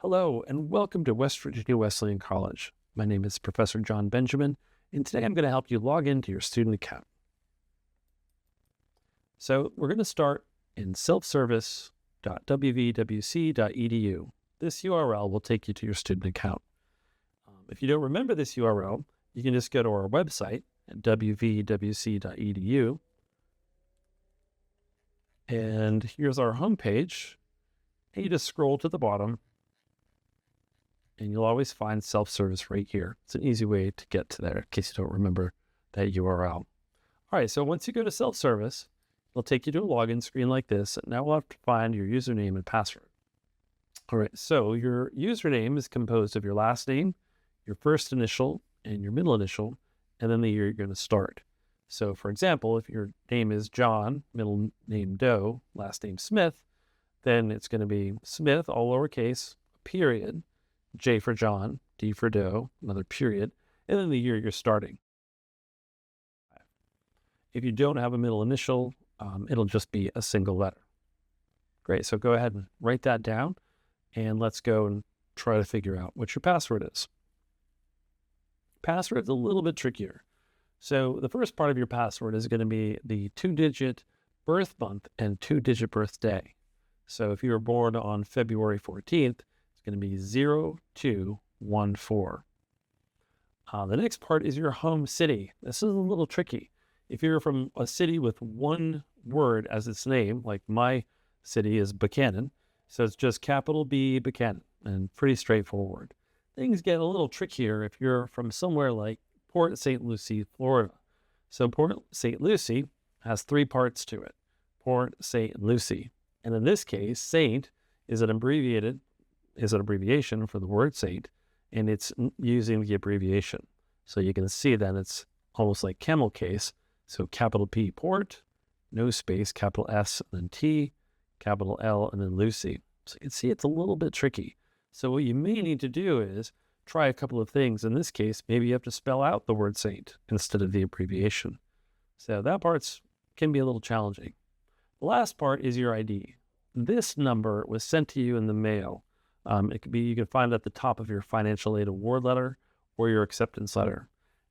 Hello, and welcome to West Virginia Wesleyan College. My name is Professor John Benjamin, and today I'm going to help you log into your student account. So we're going to start in selfservice.wvwc.edu. This URL will take you to your student account. If you don't remember this URL, you can just go to our website at wvwc.edu. And here's our homepage. And you just scroll to the bottom, and you'll always find self-service right here. It's an easy way to get to there in case you don't remember that URL. All right, so once you go to self-service, it'll take you to a login screen like this. And now we'll have to find your username and password. All right, so your username is composed of your last name, your first initial, and your middle initial, and then the year you're going to start. So for example, if your name is John, middle name Doe, last name Smith, then it's going to be Smith, all lowercase, period, J for John, D for Doe, another period, and then the year you're starting. If you don't have a middle initial, it'll just be a single letter. Great, so go ahead and write that down, and let's go and try to figure out what your password is. Password is a little bit trickier. So the first part of your password is going to be the 2-digit birth month and 2-digit birthday. So if you were born on February 14th, it's going to be 0214. The next part is your home city. This is a little tricky. If you're from a city with one word as its name, like my city is Buchanan, so it's just capital B, Buchanan, and pretty straightforward. Things get a little trickier if you're from somewhere like Port St. Lucie, Florida. So Port St. Lucie has 3 parts to it. Port St. Lucie. And in this case, Saint is an abbreviation for the word Saint, and it's using the abbreviation. So you can see that it's almost like camel case. So capital P, Port, no space, capital S, and then T, capital L, and then Lucie. So you can see it's a little bit tricky. So what you may need to do is try a couple of things. In this case, maybe you have to spell out the word Saint instead of the abbreviation. So that part can be a little challenging. The last part is your ID. This number was sent to you in the mail. It could be, you can find it at the top of your financial aid award letter or your acceptance letter.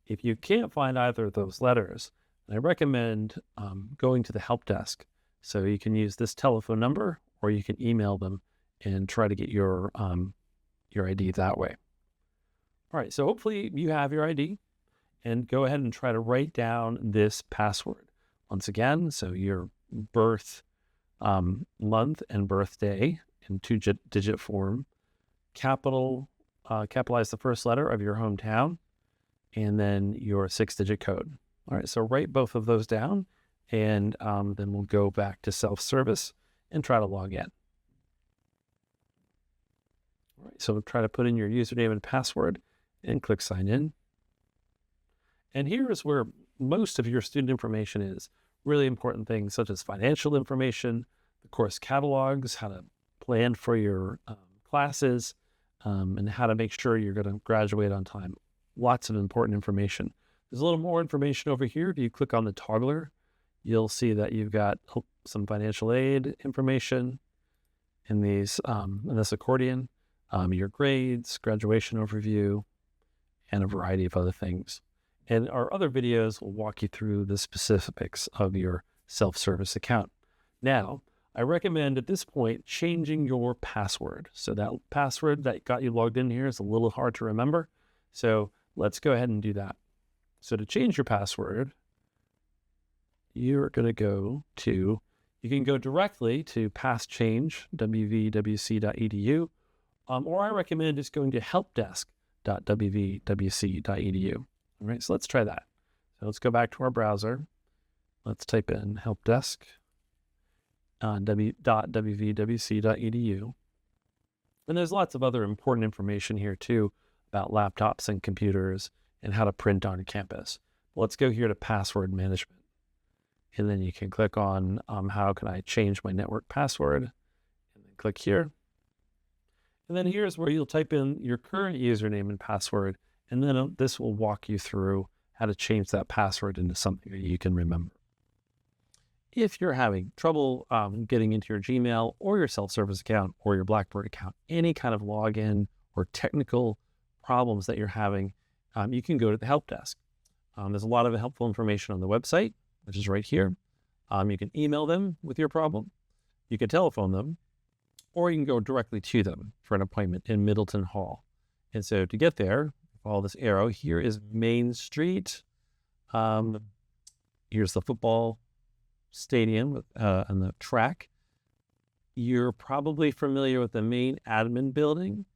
If you can't find either of those letters, I recommend going to the help desk. So you can use this telephone number, or you can email them and try to get your ID that way. All right, so hopefully you have your ID, and go ahead and try to write down this password. Once again, so your birth month and birthday in 2-digit form, capitalize the first letter of your hometown, and then your 6-digit code. All right, so write both of those down, and then we'll go back to self-service and try to log in. All right, so try to put in your username and password and click sign in. And here is where most of your student information is. Really important things such as financial information, the course catalogs, how to plan for your classes, and how to make sure you're going to graduate on time. Lots of important information. There's a little more information over here. If you click on the toggler, you'll see that you've got some financial aid information in this accordion, your grades, graduation overview, and a variety of other things. And our other videos will walk you through the specifics of your self-service account. Now, I recommend at this point changing your password. So that password that got you logged in here is a little hard to remember. So let's go ahead and do that. So to change your password, you're going to go to, you can go directly to passchange, wvwc.edu, or I recommend just going to helpdesk.wvwc.edu. All right, so let's try that. So let's go back to our browser. Let's type in helpdesk.wvwc.edu. And there's lots of other important information here too about laptops and computers and how to print on campus. Let's go here to password management. And then you can click on how can I change my network password, and then click here. And then here's where you'll type in your current username and password, and then this will walk you through how to change that password into something that you can remember. If you're having trouble getting into your Gmail or your self-service account or your Blackboard account, any kind of login or technical problems that you're having, you can go to the help desk. There's a lot of helpful information on the website, which is right here. You can email them with your problem. You can telephone them, or you can go directly to them for an appointment in Middleton Hall. And so to get there, follow this arrow. Here is Main Street. Here's the football stadium and the track. You're probably familiar with the main admin building,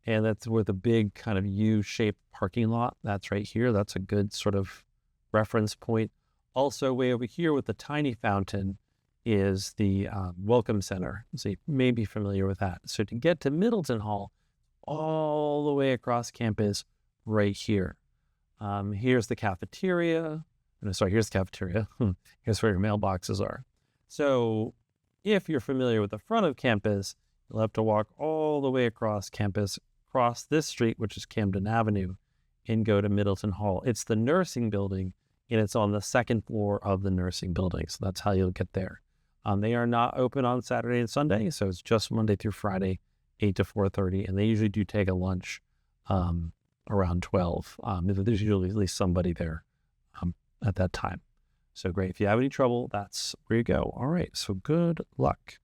and that's where the big kind of U-shaped parking lot, that's right here. That's a good sort of reference point. Also, way over here with the tiny fountain is the Welcome Center. So you may be familiar with that. So to get to Middleton Hall, all the way across campus right here. Here's the cafeteria. No, sorry, here's the cafeteria. Here's where your mailboxes are. So if you're familiar with the front of campus, you'll have to walk all the way across campus, cross this street, which is Camden Avenue, and go to Middleton Hall. It's the nursing building, and it's on the second floor of the nursing building. So that's how you'll get there. They are not open on Saturday and Sunday, so it's just Monday through Friday, 8 to 4:30, and they usually do take a lunch around 12. There's usually at least somebody there at that time. So great. If you have any trouble, that's where you go. All right, so good luck.